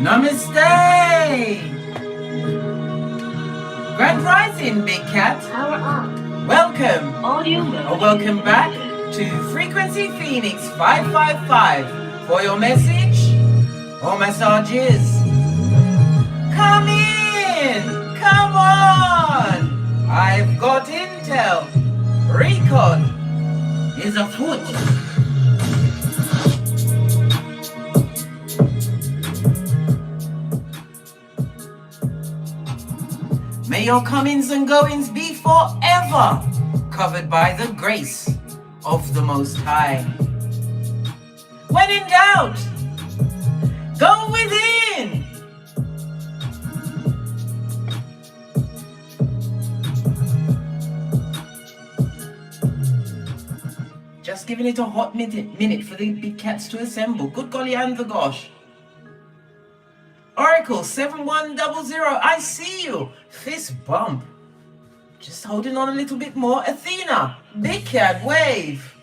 Namaste! Grand Rising, Big Cat. Power on. Welcome. Audio Or mode. welcome back to Frequency Phoenix 555 for your message or messages. Come in! Come on! I've got intel. Recon is afoot. May your comings and goings be forever covered by the grace of the Most High. When in doubt, go within. Just giving it a hot minute for the big cats to assemble. Good golly and the gosh. Oracle 7100, I see you. Fist bump. Just holding on a little bit more. Athena, big cat wave.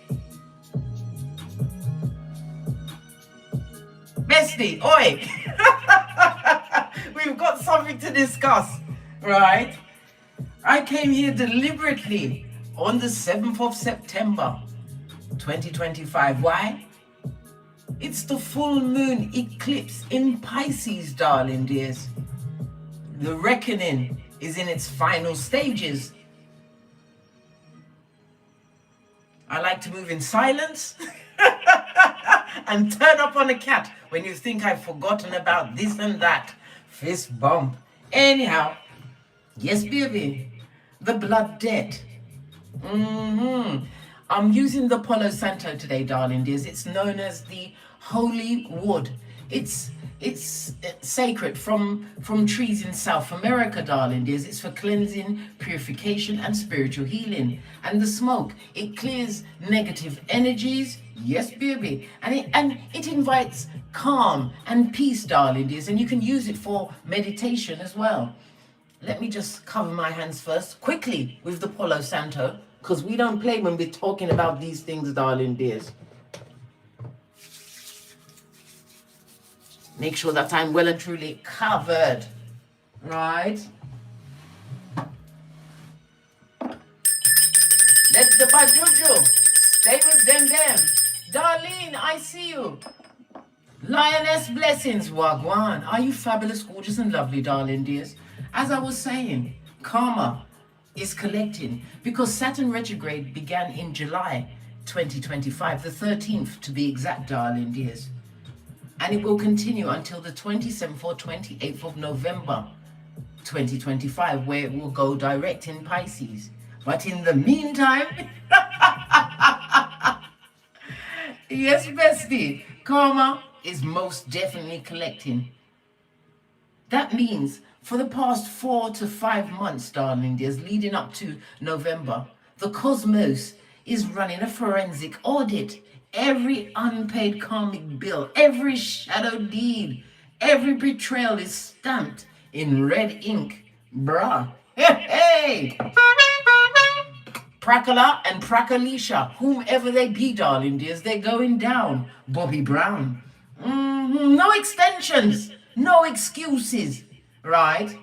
Bestie, oi. We've got something to discuss, right? I came here deliberately on the 7th of September, 2025. Why? It's the full moon eclipse in Pisces, darling dears. The reckoning is in its final stages. I like to move in silence and turn up on a cat when you think I've forgotten about this and that. Fist bump. Anyhow, yes, baby, the blood debt. I'm using the Palo Santo today, darling dears. It's known as the holy wood. It's sacred from trees in South America, darling dears. It's for cleansing, purification, and spiritual healing. And the smoke, it clears negative energies. Yes, baby. And it invites calm and peace, darling dears. And you can use it for meditation as well. Let me just cover my hands first, quickly, with the Palo Santo, because we don't play when we're talking about these things, darling dears. Make sure that I'm well and truly covered, right? Let the bad juju stay with them. Darlene, I see you. Lioness blessings, Wagwan. Are you fabulous, gorgeous, and lovely, darling dears? As I was saying, karma is collecting because Saturn retrograde began in July 2025, the 13th to be exact, darling dears. And it will continue until the 27th or 28th of November 2025, where it will go direct in Pisces. But in the meantime, yes, bestie, karma is most definitely collecting. That means for the past 4 to 5 months, darling dears, leading up to November, the cosmos is running a forensic audit. Every unpaid karmic bill, every shadow deed, every betrayal is stamped in red ink. Bruh. Hey! Prakala and Prakalisha, whomever they be, darling dears, they're going down. Bobby Brown. No extensions, no excuses, right?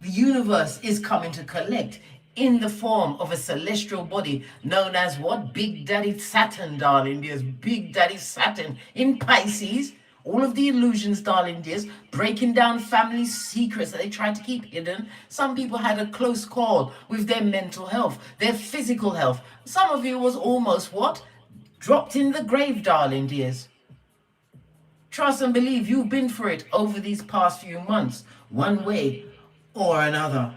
The universe is coming to collect in the form of a celestial body known as what? Big Daddy Saturn, darling dears. Big Daddy Saturn in Pisces. All of the illusions, darling dears, breaking down family secrets that they tried to keep hidden. Some people had a close call with their mental health, their physical health. Some of you was almost what? Dropped in the grave, darling dears. Trust and believe you've been for it over these past few months, one way or another.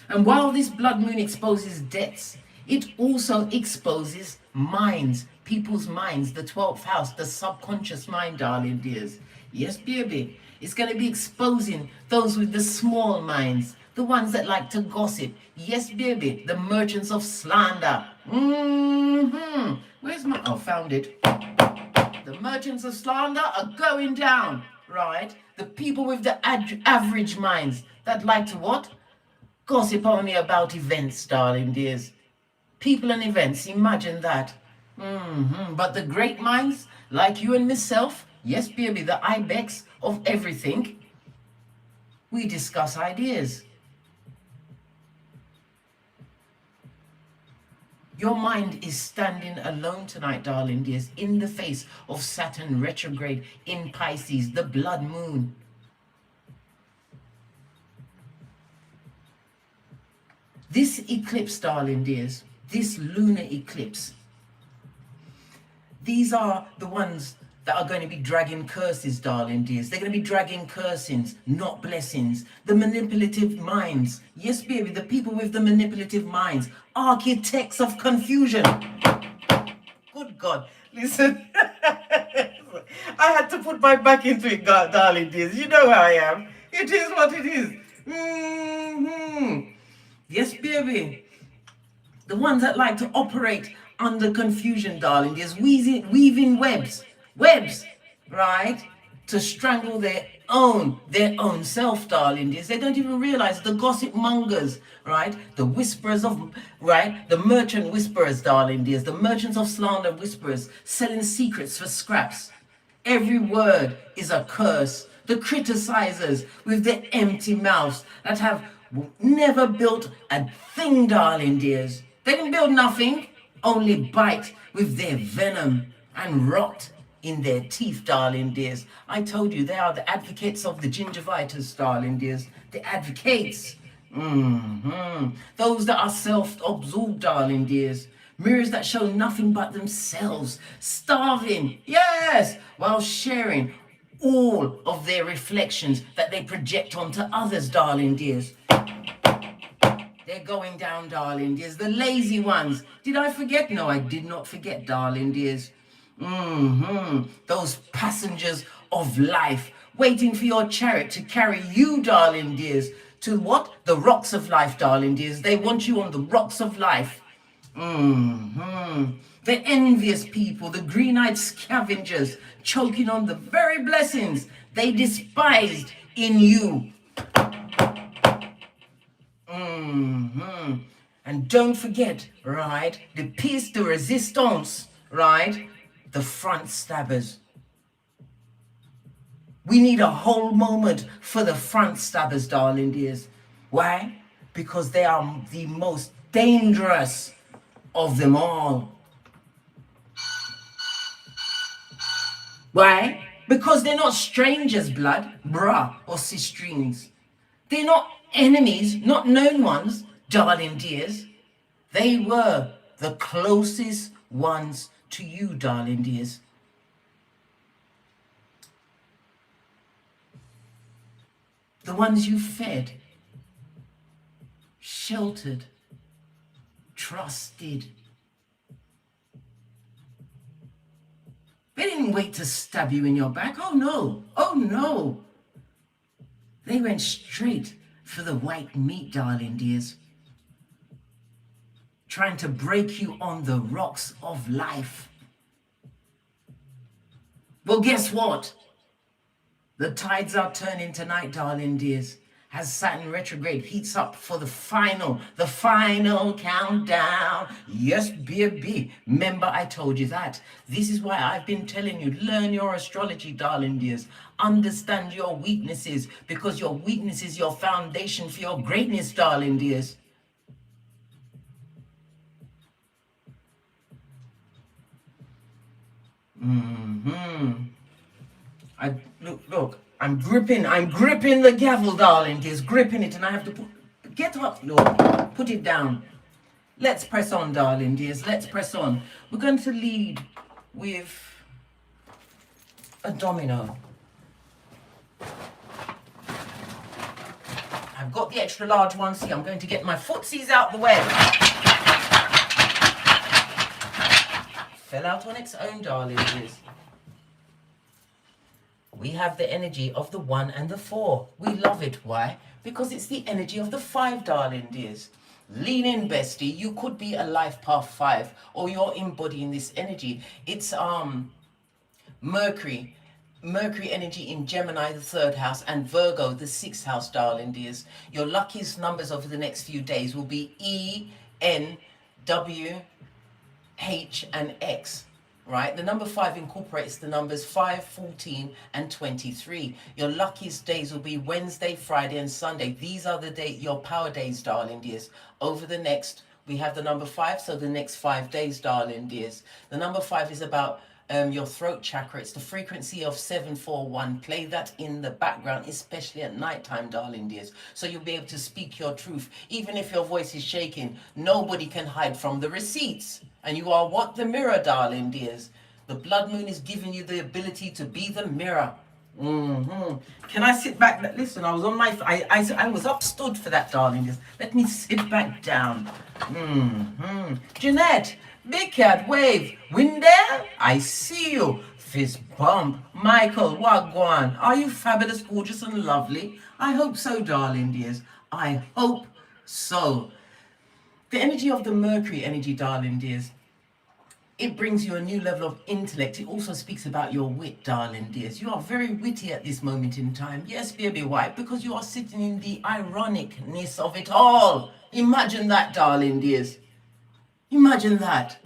And while this blood moon exposes debts, it also exposes minds, people's minds, the 12th house, the subconscious mind, darling dears. Yes, baby. It's going to be exposing those with the small minds, the ones that like to gossip. Yes, baby. The merchants of slander. Where's my... Oh, found it. The merchants of slander are going down, right? The people with the average minds that like to what? Gossip only about events, darling dears. People and events, imagine that. But the great minds, like you and myself, Yes, baby, the ibex of everything. We discuss ideas. Your mind is standing alone tonight, darling dears, in the face of Saturn retrograde in Pisces, the blood moon. This eclipse, darling dears, this lunar eclipse, these are the ones that are going to be dragging curses, darling dears. They're going to be dragging cursings, not blessings. The manipulative minds. Yes, baby, the people with the manipulative minds. Architects of confusion. Good God. Listen. I had to put my back into it, darling dears. You know how I am. It is what it is. Yes, baby. The ones that like to operate under confusion, darling, there's weaving webs, right, to strangle their own self, darling. They don't even realize the gossip mongers, right, the whisperers of, right, the merchant whisperers, darling, the merchants of slander whisperers, selling secrets for scraps. Every word is a curse. The criticizers with their empty mouths that have never built a thing, darling dears. They didn't build nothing, only bite with their venom and rot in their teeth, darling dears. I told you, they are the advocates of the gingivitis, darling dears. The advocates. Those that are self-absorbed, darling dears. Mirrors that show nothing but themselves, starving, yes, while sharing all of their reflections that they project onto others, darling dears. They're going down, darling dears. The lazy ones. Did I forget? No, I did not forget, darling dears. Those passengers of life waiting for your chariot to carry you, darling dears, to what? The rocks of life, darling dears. They want you on the rocks of life. The envious people, the green-eyed scavengers, choking on the very blessings they despised in you. And don't forget, right, the piece de resistance, right, the front stabbers. We need a whole moment for the front stabbers, darling dears. Why? Because they are the most dangerous of them all. Why? Because they're not strangers, blood, bruh, or sistrines. They're not enemies, not known ones, darling dears. They were the closest ones to you, darling dears. The ones you fed, sheltered, trusted. They didn't wait to stab you in your back. Oh no, oh no. They went straight for the white meat, darling dears. Trying to break you on the rocks of life. Well, guess what? The tides are turning tonight, darling dears, as Saturn retrograde heats up for the final countdown. Yes, baby. Remember, I told you that. This is why I've been telling you, learn your astrology, darling dears. Understand your weaknesses, because your weakness is your foundation for your greatness, darling dears. Look, I'm gripping the gavel, darling dears, gripping it, and I have to get up, look, put it down. Let's press on, darling dears, let's press on. We're going to lead with a domino. I've got the extra large one, see, I'm going to get my footsies out the way. Fell out on its own, darling dears. We have the energy of the 1 and the 4. We love it. Why? Because it's the energy of the 5, darling dears. Lean in, bestie. You could be a life path 5, or you're embodying this energy. It's Mercury energy in Gemini, the 3rd house, and Virgo, the 6th house, darling dears. Your luckiest numbers over the next few days will be E, N, W, H, and X. right? The number 5 incorporates the numbers 5, 14, and 23. Your luckiest days will be Wednesday, Friday, and Sunday. These are your power days, darling dears. Over the next, we have the number 5, so the next 5 days, darling dears. The number 5 is about your throat chakra. It's the frequency of 741. Play that in the background, especially at nighttime, darling dears. So you'll be able to speak your truth. Even if your voice is shaking, nobody can hide from the receipts. And you are what? The mirror, darling dears. The blood moon is giving you the ability to be the mirror. Can I sit back? Listen, I was on my, I was up stood for that, darling dears. Let me sit back down. Jeanette, big cat, wave. Windell, I see you. Fist bump. Michael, wagwan. Are you fabulous, gorgeous, and lovely? I hope so, darling dears. I hope so. The energy of the Mercury energy, darling dears, it brings you a new level of intellect. It also speaks about your wit, darling dears. You are very witty at this moment in time. Yes, baby, why? Because you are sitting in the ironicness of it all. Imagine that, darling dears. Imagine that.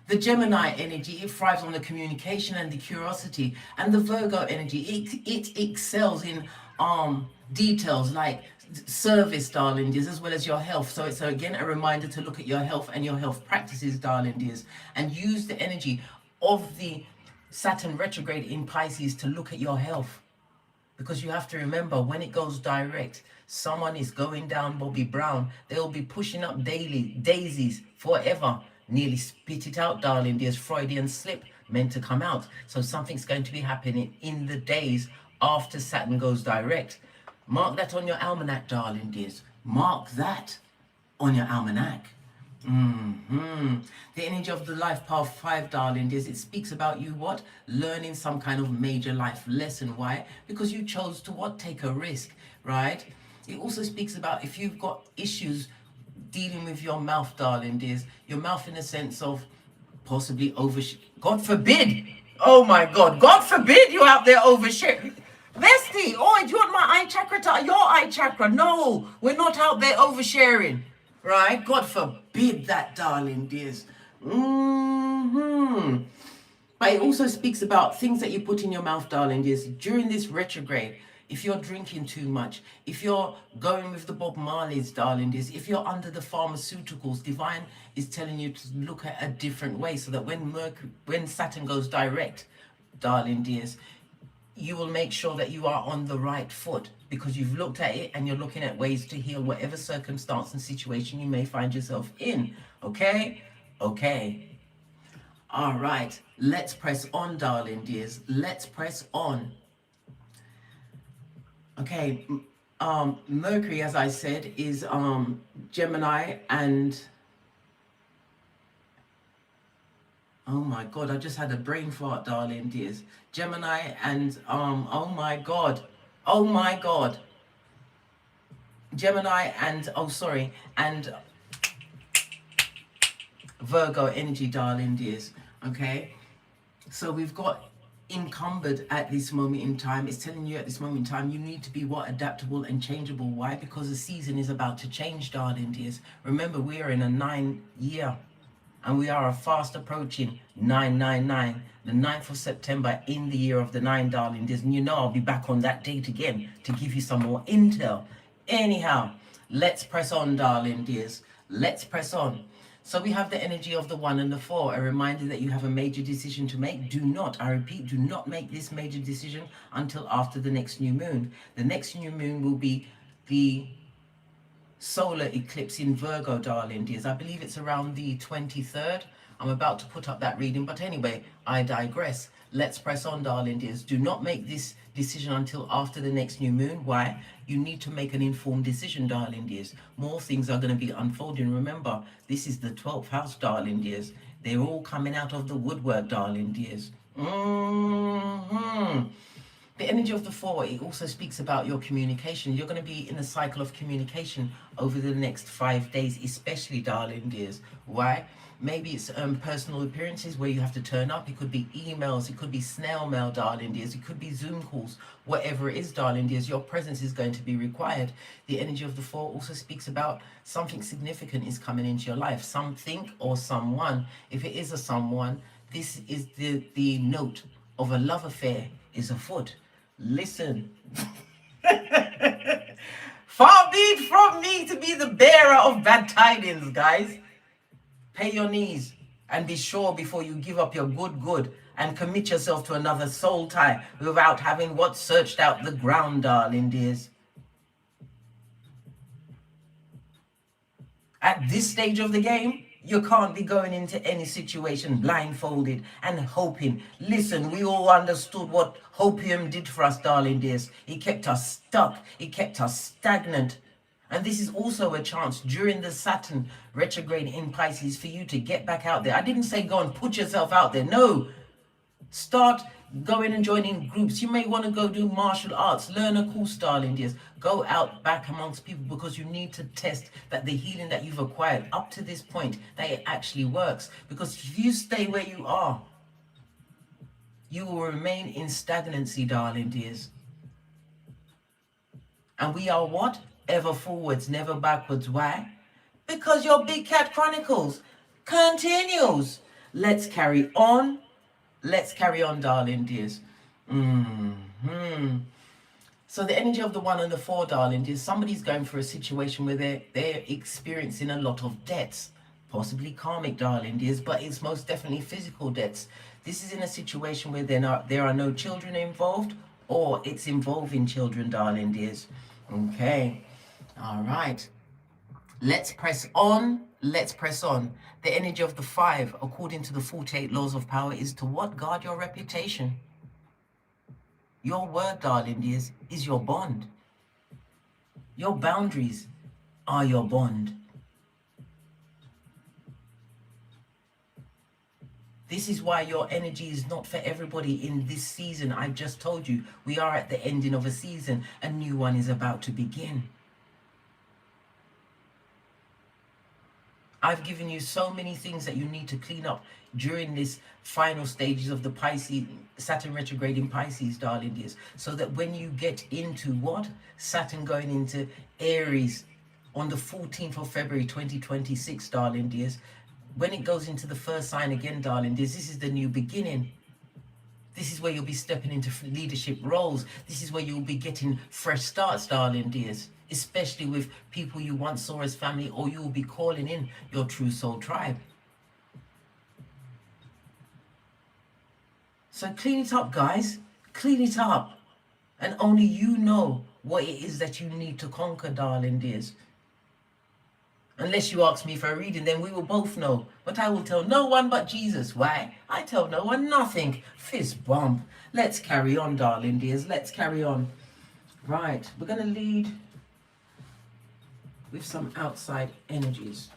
The Gemini energy, it thrives on the communication and the curiosity. And the Virgo energy, it excels in details like service, darling dears, as well as your health. So it's again a reminder to look at your health and your health practices, darling dears, and use the energy of the Saturn retrograde in Pisces to look at your health. Because you have to remember, when it goes direct, someone is going down Bobby Brown. They'll be pushing up daisies forever. Nearly spit it out, darling dears. Freudian slip meant to come out. So something's going to be happening in the days after Saturn goes direct. Mark that on your almanac, darling dears. Mark that on your almanac. The energy of the life path 5, darling dears, it speaks about you what? Learning some kind of major life lesson. Why? Because you chose to what? Take a risk, right? It also speaks about if you've got issues dealing with your mouth, darling dears, your mouth in a sense of possibly God forbid. Oh my God, God forbid you out there oversharing. Bestie, oh, do you want my eye chakra to your eye chakra? No, we're not out there oversharing, right? God forbid that, darling dears. But it also speaks about things that you put in your mouth, darling dears, during this retrograde. If you're drinking too much, if you're going with the Bob Marleys, darling dears, if you're under the pharmaceuticals, Divine is telling you to look at a different way so that when Saturn goes direct, darling dears, you will make sure that you are on the right foot because you've looked at it and you're looking at ways to heal whatever circumstance and situation you may find yourself in. Okay? Okay. All right. Let's press on, darling dears. Let's press on. Okay, Mercury, as I said, is Gemini and... Oh my God, I just had a brain fart, darling dears. Gemini and, oh my God. Gemini and, and Virgo energy, darling dears, okay? So we've got encumbered at this moment in time. It's telling you at this moment in time you need to be what? Adaptable and changeable. Why? Because the season is about to change, darling dears. Remember, we are in a 9-year and we are fast approaching 999, the 9th of September in the year of the 9, darling dears. And you know I'll be back on that date again to give you some more intel. Anyhow, let's press on, darling dears. Let's press on. So we have the energy of the 1 and the 4, a reminder that you have a major decision to make. Do not, I repeat, do not make this major decision until after the next new moon. The next new moon will be the solar eclipse in Virgo, darling dears. I believe it's around the 23rd. I'm about to put up that reading, but anyway, I digress. Let's press on, darling dears. Do not make this decision until after the next new moon. Why? You need to make an informed decision, darling dears. More things are going to be unfolding. Remember, this is the 12th house, darling dears. They're all coming out of the woodwork, darling dears. The energy of the 4, it also speaks about your communication. You're going to be in a cycle of communication over the next 5 days, especially, darling dears. Why? Maybe it's personal appearances where you have to turn up. It could be emails. It could be snail mail, darling dears. It could be Zoom calls. Whatever it is, darling dears, your presence is going to be required. The energy of the 4 also speaks about something significant is coming into your life. Something or someone. If it is a someone, This is the note of a love affair is afoot. Listen. Far be it from me to be the bearer of bad tidings, guys. Pay your knees and be sure before you give up your good and commit yourself to another soul tie without having what searched out the ground, darling dears. At this stage of the game, you can't be going into any situation blindfolded and hoping. Listen, we all understood what hopium did for us, darling dears. It kept us stuck. It kept us stagnant. And this is also a chance during the Saturn retrograde in Pisces for you to get back out there. I didn't say go and put yourself out there. No. Start going and joining groups. You may want to go do martial arts, learn a course, darling dears. Go out back amongst people because you need to test that the healing that you've acquired up to this point, that it actually works. Because if you stay where you are, you will remain in stagnancy, darling dears. And we are what? Ever forwards, never backwards. Why? Because your Big Cat Chronicles continues. Let's carry on. Let's carry on, darling dears. So the energy of the 1 and the 4, darling dears, somebody's going through a situation where they're experiencing a lot of debts. Possibly karmic, darling dears, but it's most definitely physical debts. This is in a situation where there are no children involved, or it's involving children, darling dears. Okay. All right. Let's press on. Let's press on. The energy of the 5, according to the 48 laws of power, is to what? Guard your reputation. Your word, darling dears, is your bond. Your boundaries are your bond. This is why your energy is not for everybody in this season. I've just told you, we are at the ending of a season. A new one is about to begin. I've given you so many things that you need to clean up during this final stages of the Pisces, Saturn retrograde in Pisces, darling dears. So that when you get into what? Saturn going into Aries on the 14th of February 2026, darling dears. When it goes into the first sign again, darling dears, this is the new beginning. This is where you'll be stepping into leadership roles. This is where you'll be getting fresh starts, darling dears. Especially with people you once saw as family, or you will be calling in your true soul tribe. So clean it up, guys. Clean it up. And only you know what it is that you need to conquer, darling dears. Unless you ask me for a reading, then we will both know. But I will tell no one but Jesus. Why? I tell no one nothing. Fist bump. Let's carry on, darling dears. Let's carry on. Right. We're going to lead with some outside energies.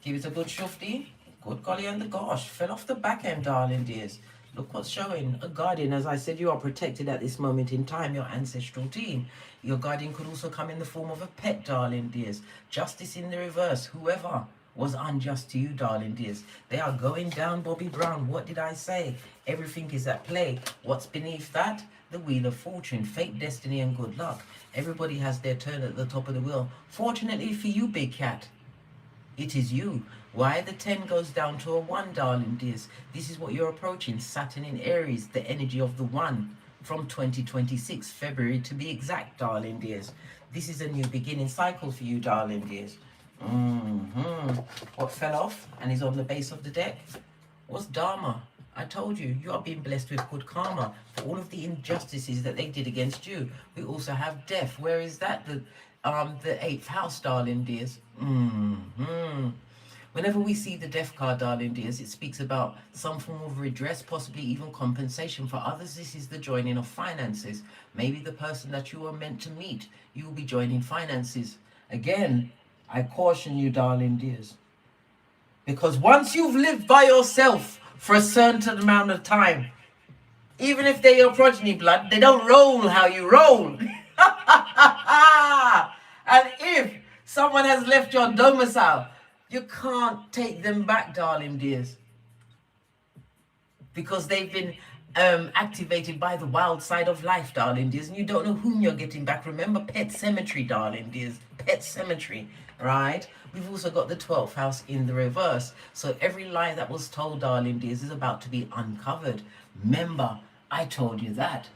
Give it a good shufty. Good golly and the gosh. Fell off the back end, darling dears. Look what's showing. A guardian. As I said, you are protected at this moment in time. Your ancestral team. Your guardian could also come in the form of a pet, darling dears. Justice in the reverse. Whoever was unjust to you, darling dears, they are going down, Bobby Brown. What did I say? Everything is at play. What's beneath that? The wheel of fortune, fate, destiny, and good luck. Everybody has their turn at the top of the wheel. Fortunately for you, Big Cat, it is you. Why? The 10 goes down to a 1, darling dears. This is what you're approaching. Saturn in Aries, the energy of the 1 from 2026, February to be exact, darling dears. This is a new beginning cycle for you, darling dears. What fell off and is on the base of the deck was Dharma. I told you, you are being blessed with good karma for all of the injustices that they did against you. We also have death. Where is that? The 8th house, darling dears. Whenever we see the death card, darling dears, it speaks about some form of redress, possibly even compensation. For others, this is the joining of finances. Maybe the person that you were meant to meet, you will be joining finances. Again, I caution you, darling dears, because once you've lived by yourself for a certain amount of time, even if they're your progeny blood, they don't roll how you roll. And if someone has left your domicile, you can't take them back, darling dears, because they've been activated by the wild side of life, darling dears, and you don't know whom you're getting back. Remember pet cemetery, darling dears, pet cemetery, right? We've also got the 12th house in the reverse. So every lie that was told, darling dears, is about to be uncovered. Remember, I told you that.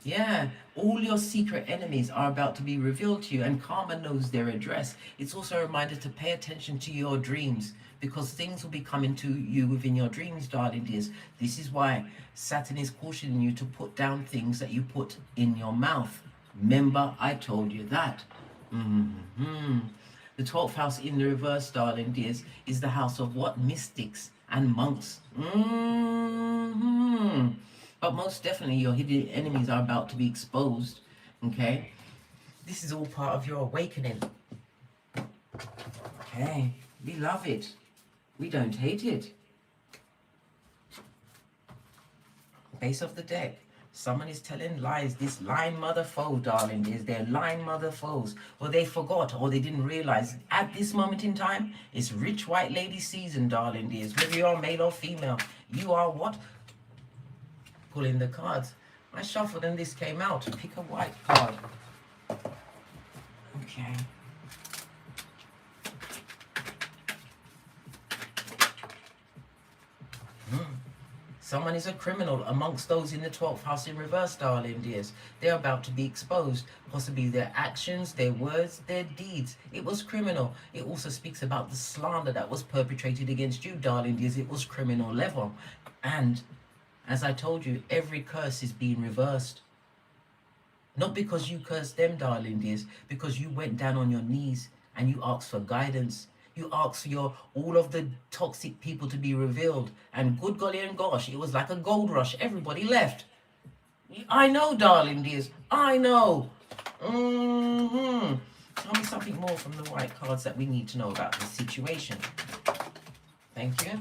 Yeah, all your secret enemies are about to be revealed to you, and karma knows their address. It's also a reminder to pay attention to your dreams, because things will be coming to you within your dreams, darling dears. This is why Saturn is cautioning you to put down things that you put in your mouth. Remember, I told you that. The 12th house in the reverse, darling dears, is the house of what? Mystics and monks. But most definitely your hidden enemies are about to be exposed. Okay? This is all part of your awakening. Okay? We love it. We don't hate it. Base of the deck. Someone is telling lies. This lying mother foe, darling, is their lying mother foes. Or they forgot, or they didn't realize. At this moment in time, it's rich white lady season, darling dears. Whether you're male or female, you are what? Pulling the cards. I shuffled and this came out. Pick a white card. Okay. Someone is a criminal amongst those in the 12th house in reverse, darling dears. They're about to be exposed. Possibly their actions, their words, their deeds. It was criminal. It also speaks about the slander that was perpetrated against you, darling dears. It was criminal level. And as I told you, every curse is being reversed. Not because you cursed them, darling dears, because you went down on your knees and you asked for guidance. You asked for all of the toxic people to be revealed. And good golly and gosh, it was like a gold rush. Everybody left. I know, darling dears. I know. Tell me something more from the white cards that we need to know about this situation. Thank you.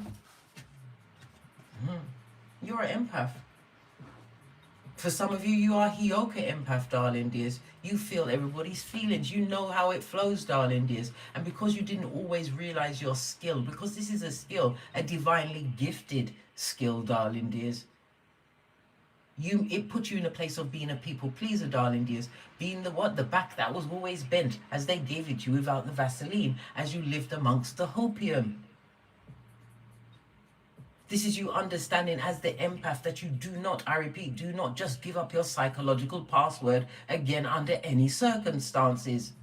You're an empath. For some of you, you are Hioka empath, darling dears. You feel everybody's feelings. You know how it flows, darling dears. And because you didn't always realize your skill, because this is a skill, a divinely gifted skill, darling dears, it put you in a place of being a people pleaser, darling dears. Being the what? The back that was always bent, as they gave it to you without the Vaseline, as you lived amongst the hopium. This is you understanding as the empath that you do not, I repeat, do not just give up your psychological password again under any circumstances.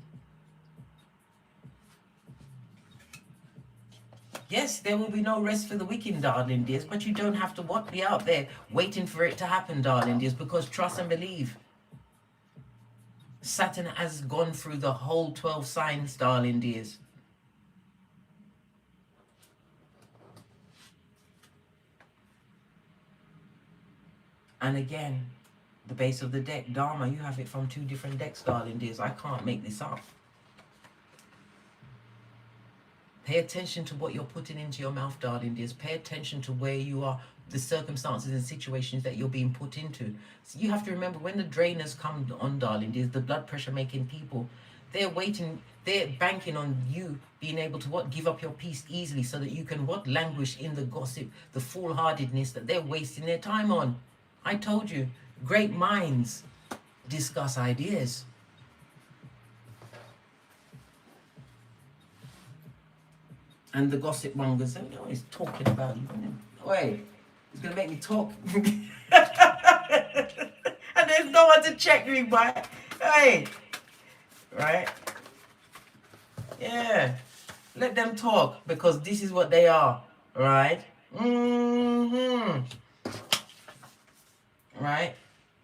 Yes, there will be no rest for the wicked, darling dears, but you don't have to be out there waiting for it to happen, darling dears, because trust and believe. Saturn has gone through the whole 12 signs, darling dears. And again, the base of the deck, Dharma, you have it from 2 different decks, darling dears. I can't make this up. Pay attention to what you're putting into your mouth, darling dears. Pay attention to where you are, the circumstances and situations that you're being put into. So you have to remember, when the drainers come on, darling dears, the blood pressure making people, they're waiting, they're banking on you being able to give up your peace easily, so that you can languish in the gossip, the foolhardiness that they're wasting their time on. I told you, great minds discuss ideas. And the gossip mongers, they're always talking about you. Wait, it's going to make me talk. And there's no one to check me by. Hey, right? Yeah, let them talk, because this is what they are, right? Right?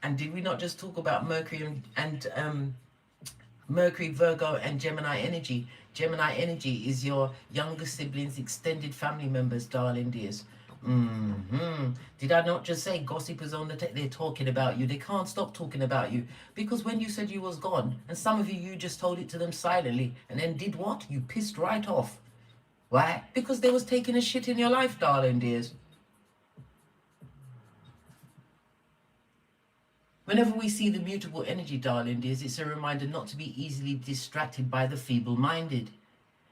And did we not just talk about Mercury and Mercury, Virgo, and Gemini energy? Gemini energy is your younger siblings, extended family members, darling dears. Did I not just say gossipers on the they're talking about you? They can't stop talking about you, because when you said you was gone, and some of you just told it to them silently, and then did what? You pissed right off. Why? Because they was taking a shit in your life, darling dears. Whenever we see the mutable energy, darling dears, it's a reminder not to be easily distracted by the feeble-minded.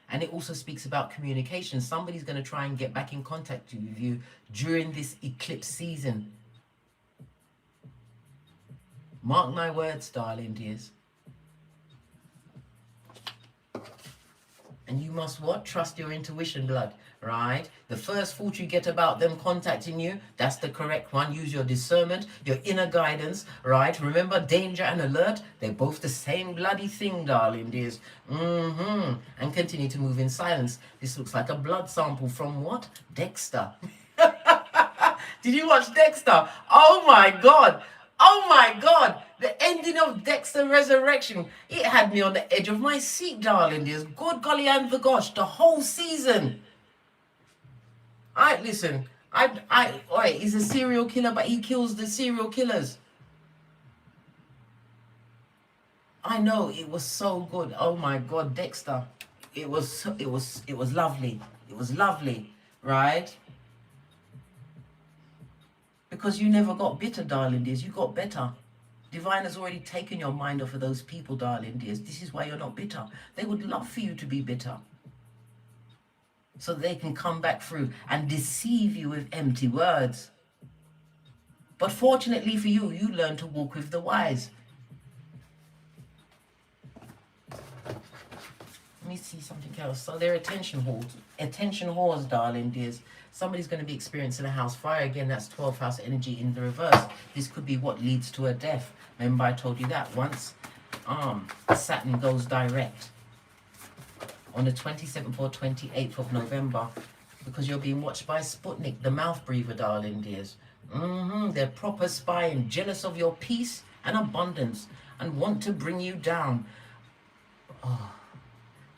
And it also speaks about communication. Somebody's going to try and get back in contact with you during this eclipse season. Mark my words, darling dears. And you must what? Trust your intuition, blood, right? The first thought you get about them contacting you, that's the correct one. Use your discernment, your inner guidance, right? Remember, danger and alert, they're both the same bloody thing, darling dears. And continue to move in silence. This looks like a blood sample from what? Dexter. Did you watch Dexter? Oh my God. Oh my God, the ending of Dexter Resurrection, it had me on the edge of my seat, darling dears. Good golly and the gosh, the whole season. Listen, he's a serial killer, but he kills the serial killers. I know, it was so good. Oh my God, Dexter. It was lovely. It was lovely, right? Because you never got bitter, darling dears. You got better. Divine has already taken your mind off of those people, darling dears. This is why you're not bitter. They would love for you to be bitter, so they can come back through and deceive you with empty words. But fortunately for you, you learn to walk with the wise. Let me see something else. So they're attention whores, darling dears. Somebody's going to be experiencing a house fire. Again, that's 12th house energy in the reverse. This could be what leads to a death. Remember, I told you that once Saturn goes direct on the 27th or 28th of November, because you're being watched by Sputnik, the mouth breather, darling dears. They're proper spying, jealous of your peace and abundance, and want to bring you down. Oh.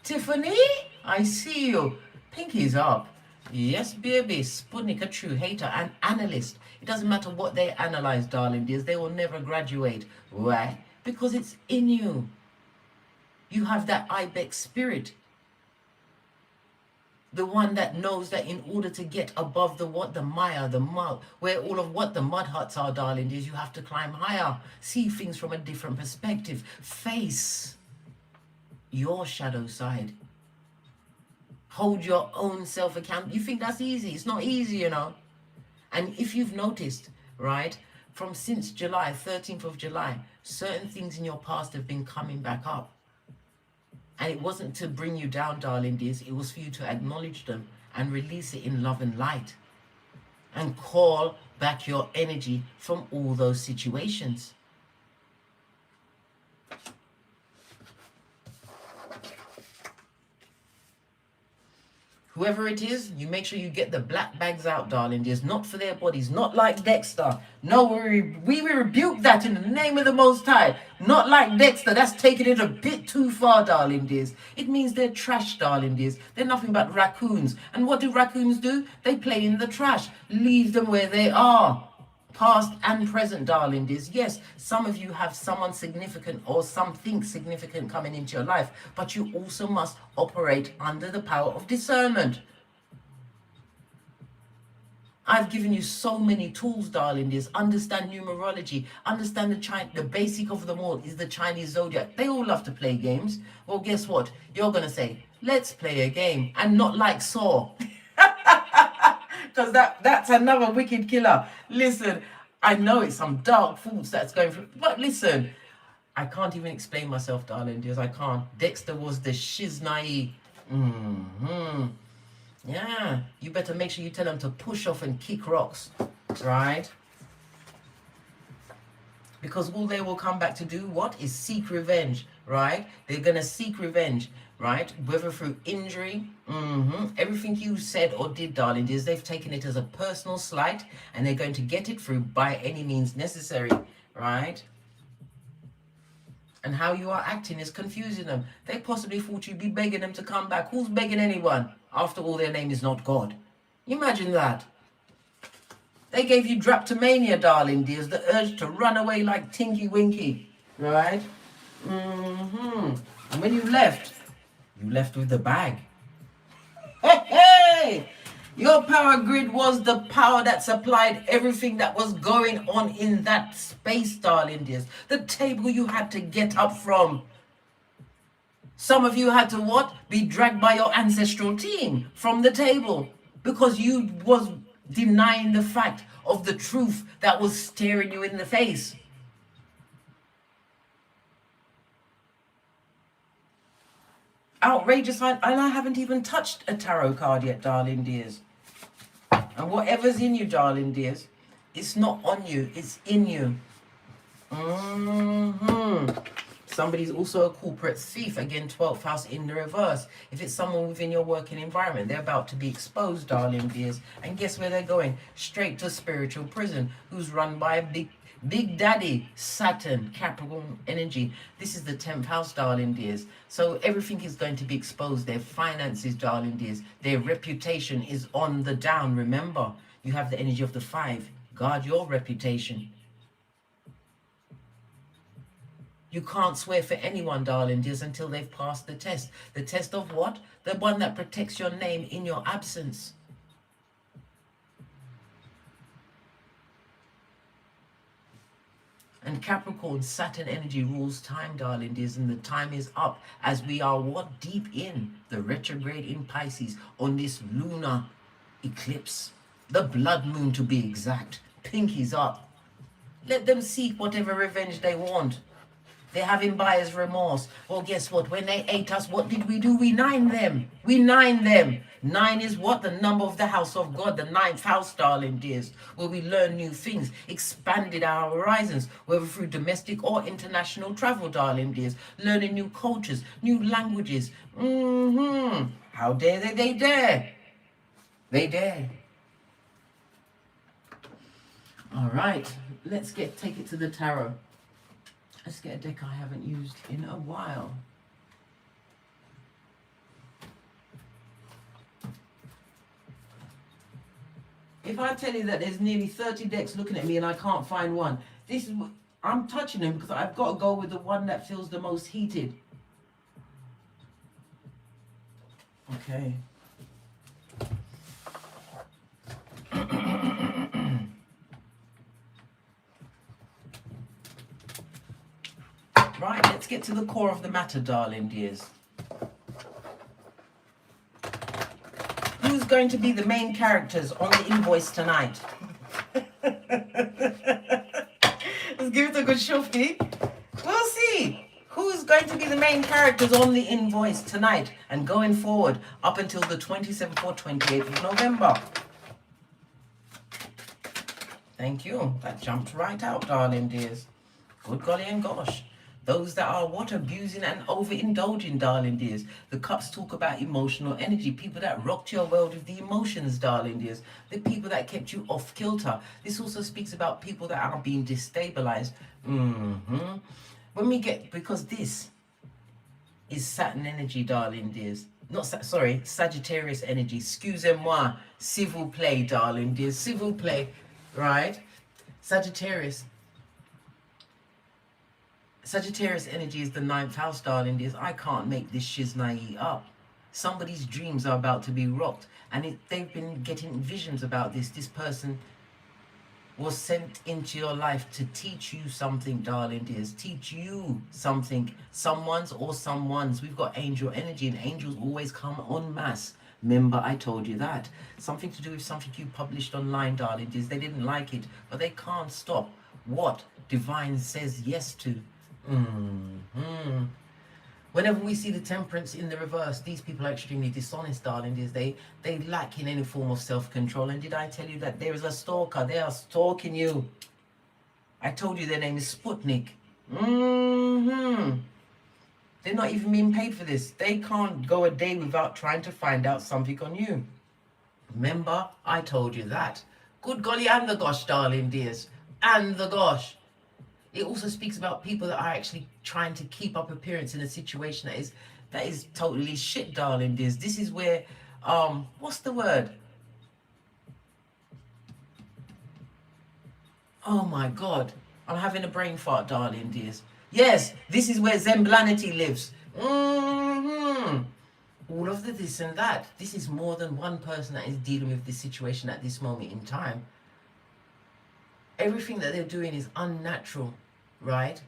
Tiffany, I see you. Pinky's up. Yes, baby. Sputnik, a true hater and analyst. It doesn't matter what they analyze, darling dears. They will never graduate. Why? Because it's in you. You have that ibex spirit. The one that knows that in order to get above the mire, the mud, where all of what the mud huts are, darling dears, you have to climb higher. See things from a different perspective. Face your shadow side. Hold your own self account. You think that's easy? It's not easy, you know. And if you've noticed, right, from since July, 13th of July, certain things in your past have been coming back up. And it wasn't to bring you down, darling dears. It was for you to acknowledge them and release it in love and light. And call back your energy from all those situations. Whoever it is, you make sure you get the black bags out, darling dears. Not for their bodies. Not like Dexter. No, we rebuke that in the name of the Most High. Not like Dexter. That's taking it a bit too far, darling dears. It means they're trash, darling dears. They're nothing but raccoons. And what do raccoons do? They play in the trash. Leave them where they are. Past and present, darling dears. Yes, some of you have someone significant or something significant coming into your life, but you also must operate under the power of discernment. I've given you so many tools, darling dears. Understand numerology. Understand the basic of them all is the Chinese zodiac. They all love to play games. Well, guess what? You're going to say, let's play a game, and not like Saw. Because that's another wicked killer. Listen, I know it's some dark thoughts that's going through, but listen, I can't even explain myself, darling dears. I can't. Dexter was the shiznai. Yeah, you better make sure you tell them to push off and kick rocks, right? Because all they will come back to do, what, is seek revenge, right? They're going to seek revenge, right? Whether through injury, everything you said or did, darling dears, they've taken it as a personal slight, and they're going to get it through by any means necessary, right? And how you are acting is confusing them. They possibly thought you'd be begging them to come back. Who's begging anyone? After all, their name is not God. Imagine that. They gave you drapetomania, darling dears, the urge to run away like Tinky Winky, right? And when you left with the bag. Hey! Your power grid was the power that supplied everything that was going on in that space, darling dears. The table you had to get up from. Some of you had to what? Be dragged by your ancestral team from the table because you was denying the fact of the truth that was staring you in the face. Outrageous, and I haven't even touched a tarot card yet, darling dears. And whatever's in you, darling dears, it's not on you, it's in you. Somebody's also a corporate thief. Again, 12th house in the reverse. If it's someone within your working environment, they're about to be exposed, darling dears. And guess where they're going? Straight to spiritual prison, who's run by a big daddy, Saturn, Capricorn energy. This is the 10th house, darling dears. So everything is going to be exposed. Their finances, darling dears. Their reputation is on the down. Remember, you have the energy of the 5. Guard your reputation. You can't swear for anyone, darling dears, until they've passed the test. The test of what? The one that protects your name in your absence. And Capricorn, Saturn energy rules time, darling dears, and the time is up as we are what? Deep in the retrograde in Pisces on this lunar eclipse. The blood moon, to be exact. Pinkies up. Let them seek whatever revenge they want. They're having buyer's remorse. Well, guess what? When they ate us, what did we do? We 9 them. We 9 them. 9 is what? The number of the house of God, the 9th house, darling dears, where we learn new things, expanded our horizons, whether through domestic or international travel, darling dears, learning new cultures, new languages. How dare they? They dare. They dare. All right, let's take it to the tarot. Let's get a deck I haven't used in a while. If I tell you that there's nearly 30 decks looking at me and I can't find one, this is I'm touching them because I've got to go with the one that feels the most heated. Okay. Right, let's get to the core of the matter, darling dears. Who's going to be the main characters on the invoice tonight? Let's give it a good shufti. We'll see who's going to be the main characters on the invoice tonight and going forward up until the 27th or 28th of November. Thank you. That jumped right out, darling dears. Good golly and gosh. Those that are what? Abusing and overindulging, darling dears. The cups talk about emotional energy. People that rocked your world with the emotions, darling dears. The people that kept you off kilter. This also speaks about people that are being destabilized. When we get, because this is Saturn energy, darling dears. Sagittarius energy. Excusez-moi. S'il vous plaît, darling dears. S'il vous plaît. Right? Sagittarius energy is the 9th house, darling dears. I can't make this shiznai up. Somebody's dreams are about to be rocked. And they've been getting visions about this. This person was sent into your life to teach you something, darling dears. Teach you something. Someone's. We've got angel energy, and angels always come en masse. Remember, I told you that. Something to do with something you published online, darling dears. They didn't like it, but they can't stop what divine says yes to. Whenever we see the temperance in the reverse, these people are extremely dishonest, darling dears. They lack in any form of self-control. And did I tell you that there is a stalker? They are stalking you. I told you their name is Sputnik. They're not even being paid for this. They can't go a day without trying to find out something on you. Remember, I told you that. Good golly and the gosh, darling dears. And the gosh. It also speaks about people that are actually trying to keep up appearance in a situation that is totally shit, darling dears. This is where, what's the word? Oh my God. I'm having a brain fart, darling dears. Yes, this is where Zemblanity lives. All of the this and that. This is more than one person that is dealing with this situation at this moment in time. Everything that they're doing is unnatural, right?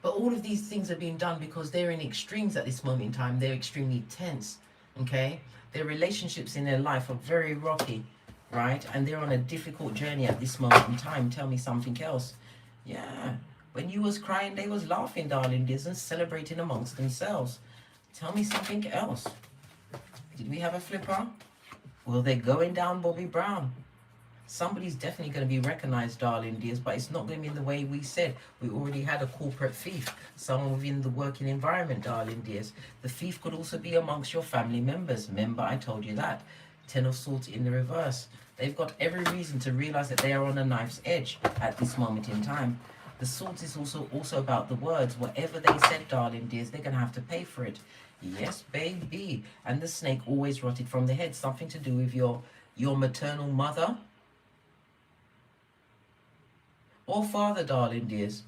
But But all of these things are being done because they're in extremes at this moment in time. They're extremely tense, okay? Their relationships in their life are very rocky, right? And they're on a difficult journey at this moment in time. Tell me something else. Yeah. When you was crying, they was laughing, darling dears, and celebrating amongst themselves. Tell me something else. Did we have a flipper? Well, they're going down Bobby Brown. Somebody's definitely going to be recognized, darling dears, but it's not going to be in the way we said. We already had a corporate thief, someone within the working environment, darling dears. The thief could also be amongst your family members. Remember, I told you that. 10 of Swords in the reverse. They've got every reason to realize that they are on a knife's edge at this moment in time. The Swords is also about the words. Whatever they said, darling dears, they're going to have to pay for it. Yes, baby. And the snake always rotted from the head. Something to do with your maternal mother or father, darling dears.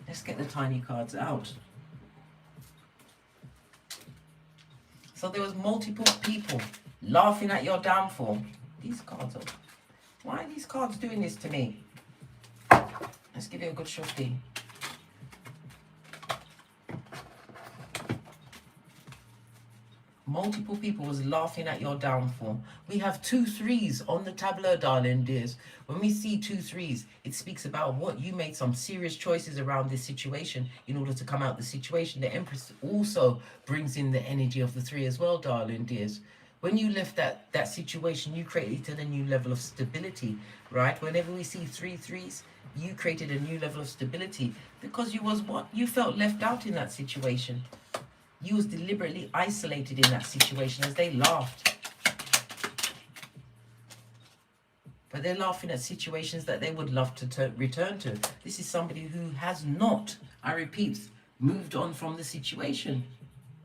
Let's get the tiny cards out. So there was multiple people laughing at your downfall. These cards are... Why are these cards doing this to me? Let's give you a good shufti. Multiple people was laughing at your downfall. We have 2 3s on the tableau, darling dears. When we see 2 3s, it speaks about what you made some serious choices around this situation in order to come out the situation. The Empress also brings in the energy of the 3 as well, darling dears. When you left that situation, you created a new level of stability, right? Whenever we see 3 3s, you created a new level of stability because you was what? You felt left out in that situation. You was deliberately isolated in that situation as they laughed. But they're laughing at situations that they would love to return to. This is somebody who has not, I repeat, moved on from the situation.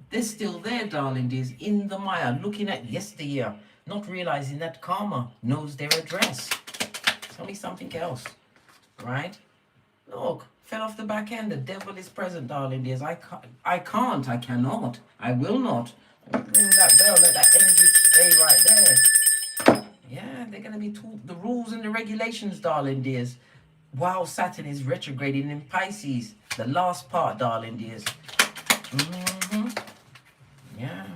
They're still there, darling dears, in the mire, looking at yesteryear, not realizing that karma knows their address. Tell me something else, right? Look, fell off the back end. The devil is present, darling dears. I cannot, I will not. Ring that bell, let that energy stay right there. Yeah, they're going to be taught the rules and the regulations, darling dears. While Saturn is retrograding in Pisces, the last part, darling dears. Yeah.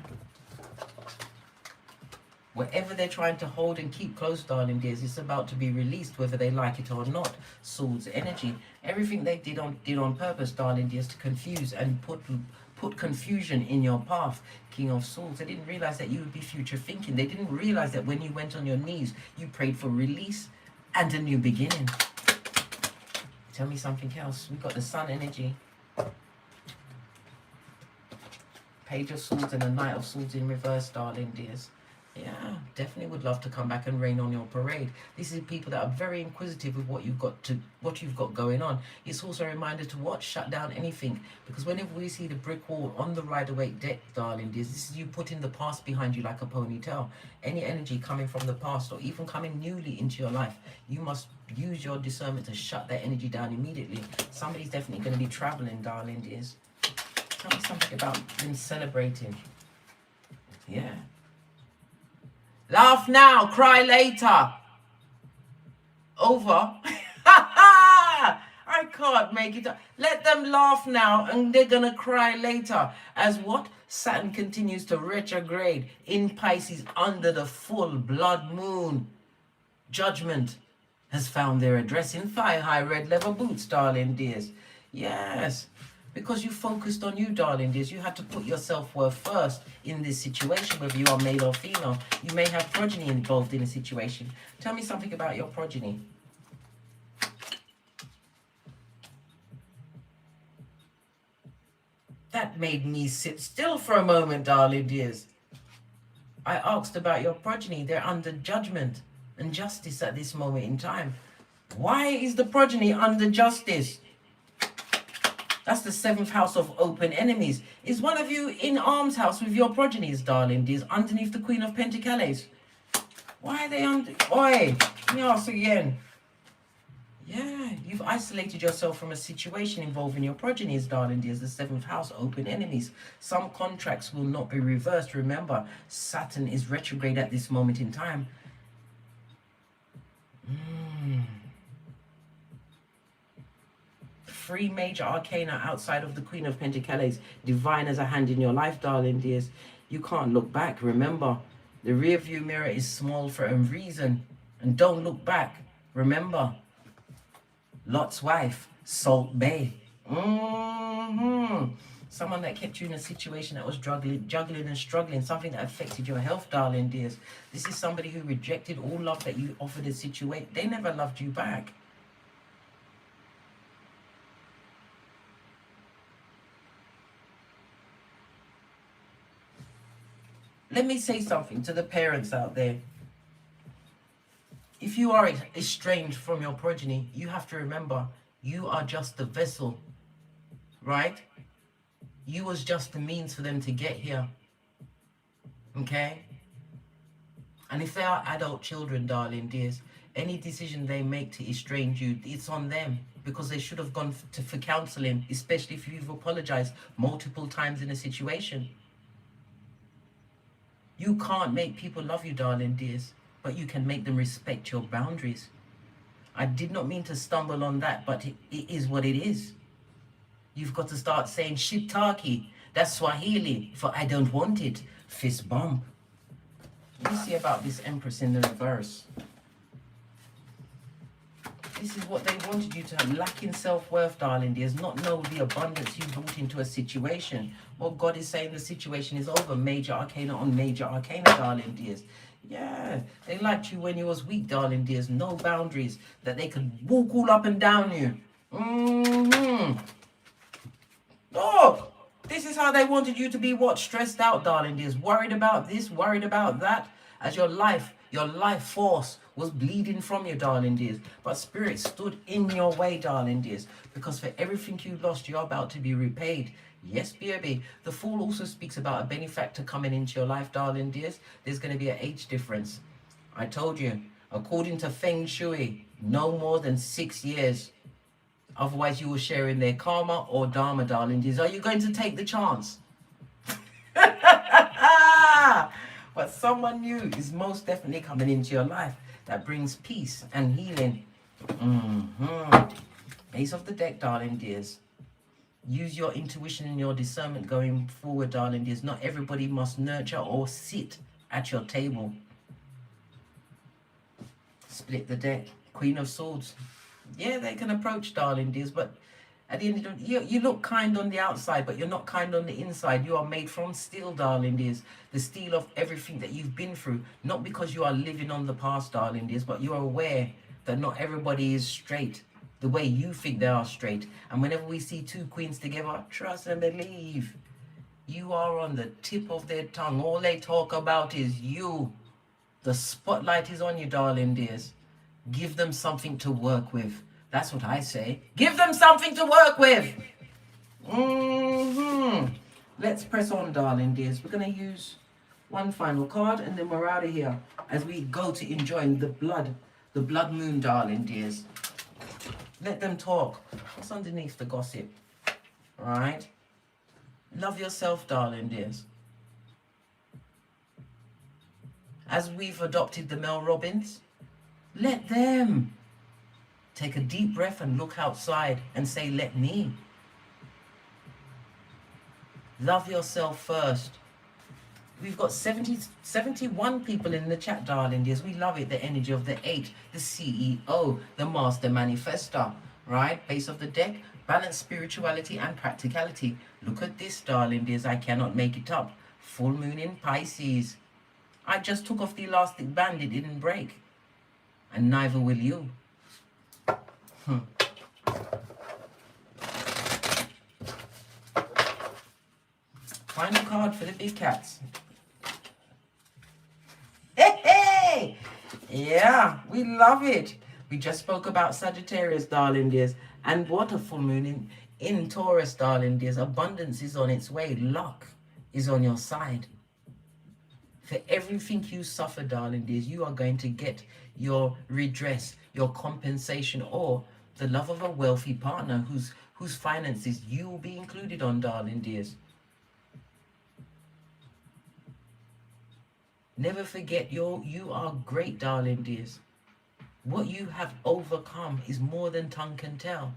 Whatever they're trying to hold and keep close, darling dears, it's about to be released, whether they like it or not. Swords energy. Everything they did on purpose, darling dears, to confuse and put confusion in your path. King of Swords. They didn't realize that you would be future thinking. They didn't realize that when you went on your knees, you prayed for release and a new beginning. Tell me something else. We got the Sun energy. Page of Swords and a Knight of Swords in reverse, darling dears. Yeah, definitely would love to come back and rain on your parade. This is people that are very inquisitive of what you've got going on. It's also a reminder to what? Shut down anything. Because whenever we see the brick wall on the Rider-Waite deck, darling dears, this is you putting the past behind you like a ponytail. Any energy coming from the past or even coming newly into your life, you must use your discernment to shut that energy down immediately. Somebody's definitely going to be traveling, darling dears. Tell me something about them celebrating. Yeah. Laugh now, cry later. Over. I can't make it up. Let them laugh now and they're going to cry later. As what? Saturn continues to retrograde in Pisces under the full blood moon. Judgment has found their address in thigh-high red leather boots, darling dears. Yes. Because you focused on you, darling dears. You had to put your self-worth first in this situation, whether you are male or female. You may have progeny involved in a situation. Tell me something about your progeny. That made me sit still for a moment, darling dears. I asked about your progeny. They're under judgment and justice at this moment in time. Why is the progeny under justice? That's the 7th house of open enemies. Is one of you in arms house with your progenies, darling dears, underneath the Queen of Pentacles? Why are they under... Oi, let me ask again. Yeah, you've isolated yourself from a situation involving your progenies, darling dears, the 7th house, open enemies. Some contracts will not be reversed. Remember, Saturn is retrograde at this moment in time. 3 major arcana outside of the Queen of Pentacles. Divine as a hand in your life, darling dears. You can't look back. Remember, the rear view mirror is small for a reason. And don't look back. Remember, Lot's wife, Salt Bay. Someone that kept you in a situation that was juggling and struggling, something that affected your health, darling dears. This is somebody who rejected all love that you offered a situation. They never loved you back. Let me say something to the parents out there. If you are estranged from your progeny, you have to remember, you are just the vessel, right? You was just the means for them to get here, okay? And if they are adult children, darling dears, any decision they make to estrange you, it's on them, because they should have gone for counseling, especially if you've apologized multiple times in a situation. You can't make people love you, darling dears, but you can make them respect your boundaries. I did not mean to stumble on that, but it is what it is. You've got to start saying shiitake. That's Swahili for I don't want it. Fist bump. Let me see about this Empress in the reverse. This is what they wanted you to have. Lacking self-worth, darling dears. Not know the abundance you brought into a situation. Well, God is saying the situation is over. Major arcana on major arcana, darling dears. Yeah, they liked you when you was weak, darling dears. No boundaries. That they could walk all up and down you. Oh, this is how they wanted you to be, what? Stressed out, darling dears. Worried about this, worried about that. As your life force was bleeding from you, darling dears. But Spirit stood in your way, darling dears. Because for everything you lost, you're about to be repaid. Yes, baby. The Fool also speaks about a benefactor coming into your life, darling dears. There's going to be an age difference. I told you, according to Feng Shui, no more than 6 years. Otherwise, you will share in their karma or dharma, darling dears. Are you going to take the chance? But someone new is most definitely coming into your life that brings peace and healing. Ace of the deck, darling dears. Use your intuition and your discernment going forward, darling dears. Not everybody must nurture or sit at your table. Split the deck. Queen of Swords. Yeah, they can approach, darling dears, but at the end of the day, you look kind on the outside, but you're not kind on the inside. You are made from steel, darling dears. The steel of everything that you've been through. Not because you are living on the past, darling dears, but you are aware that not everybody is straight the way you think they are straight. And whenever we see two queens together, trust and believe. You are on the tip of their tongue. All they talk about is you. The spotlight is on you, darling dears. Give them something to work with. That's what I say. Give them something to work with. Let's press on, darling dears. We're going to use one final card and then we're out of here as we go to enjoying the blood moon, darling dears. Let them talk. What's underneath the gossip? All right? Love yourself, darling dears. As we've adopted the Mel Robbins, let them take a deep breath and look outside and say, let me. Love yourself first. We've got 71 people in the chat, darling dears. We love it. The energy of the 8, the CEO, the Master Manifestor, right? Base of the deck, balance, spirituality, and practicality. Look at this, darling dears. I cannot make it up. Full moon in Pisces. I just took off the elastic band. It didn't break. And neither will you. Final card for the big cats. Hey! Yeah, we love it. We just spoke about Sagittarius, darling dears. And what a full moon in Taurus, darling dears. Abundance is on its way. Luck is on your side. For everything you suffer, darling dears, you are going to get your redress, your compensation, or the love of a wealthy partner whose finances you will be included on, darling dears. Never forget you are great, darling dears. What you have overcome is more than tongue can tell.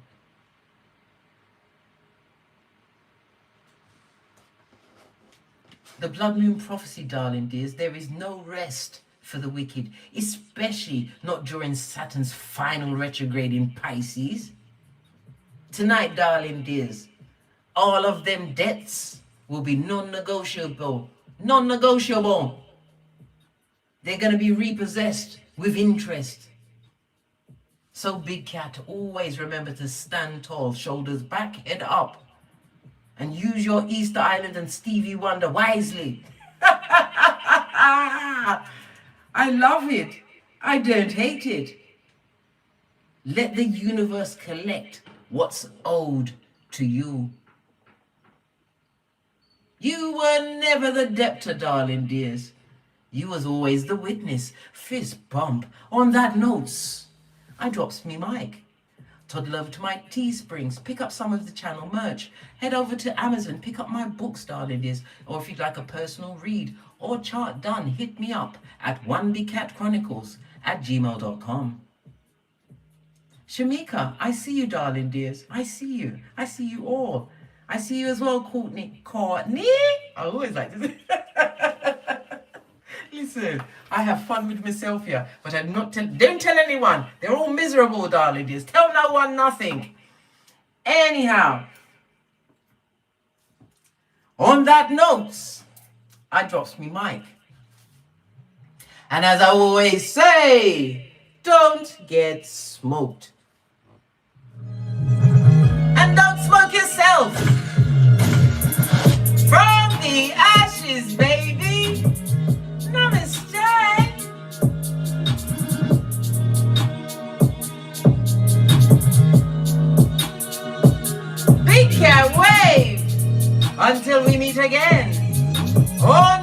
The blood moon prophecy, darling dears, there is no rest for the wicked, especially not during Saturn's final retrograde in Pisces. Tonight, darling dears, all of them debts will be non-negotiable. Non-negotiable. They're going to be repossessed with interest. So, big cat, always remember to stand tall, shoulders back, head up. And use your Easter Island and Stevie Wonder wisely. I love it. I don't hate it. Let the universe collect what's owed to you. You were never the debtor, darling dears. You was always the witness. Fist bump. On that notes, I drops me mic. Toddle over to my Teesprings, pick up some of the channel merch. Head over to Amazon, pick up my books, darling dears. Or if you'd like a personal read or chart done, hit me up at onebigcatchronicles@gmail.com. Shamika, I see you, darling dears. I see you. I see you all. I see you as well, Courtney. Courtney? I always like this. Listen, I have fun with myself here, but I'm not don't tell anyone. They're all miserable, darling dears. Tell no one nothing. Anyhow, on that note, I drops me mic. And as I always say, don't get smoked. And don't smoke yourself. From the ashes, baby. Namaste. Big cat wave. Until we meet again. On